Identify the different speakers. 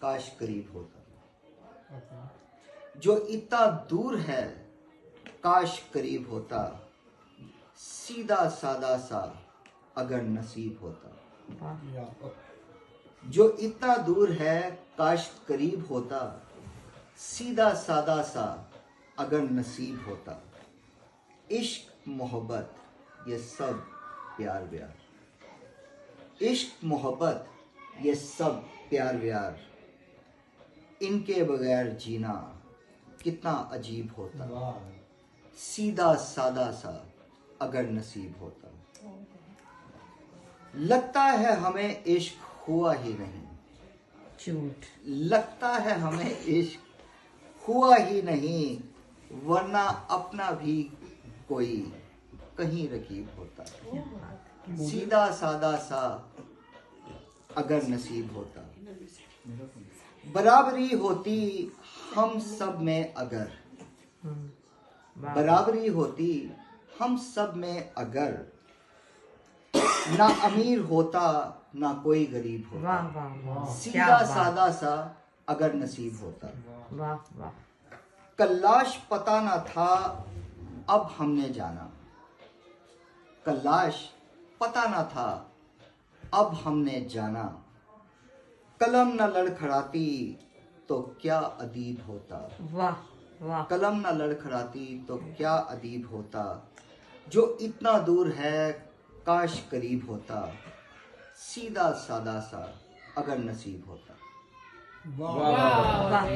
Speaker 1: काश करीब होता। जो इतना दूर है काश करीब होता। सीधा सादा सा अगर नसीब होता। जो इतना दूर है काश करीब होता। सीधा सादा सा अगर नसीब होता। इश्क मोहब्बत ये सब प्यार व्यार। इश्क मोहब्बत ये सब प्यार व्यार। इनके बगैर जीना कितना अजीब होता। सीधा सादा सा अगर नसीब होता। लगता है हमें इश्क हुआ ही नहीं।
Speaker 2: झूठ।
Speaker 1: लगता है हमें इश्क हुआ ही नहीं, वरना अपना भी कोई कहीं रकीब होता। सीधा सादा सा अगर नसीब होता। बराबरी होती हम सब में अगर। बराबरी होती हम सब में अगर। ना अमीर होता ना कोई गरीब होता।
Speaker 2: वाह वाह वाह,
Speaker 1: सीधा सादा सा अगर नसीब होता।
Speaker 2: वाह वाह।
Speaker 1: कल्लाश पता ना था अब हमने जाना। कल्लाश पता ना था अब हमने जाना। कलम न लड़खड़ाती तो क्या अदीब होता।
Speaker 2: वाह वाह।
Speaker 1: कलम न लड़खड़ाती तो क्या अदीब होता। जो इतना दूर है काश करीब होता। सीधा सादा सा अगर नसीब होता।
Speaker 2: वाह वाह।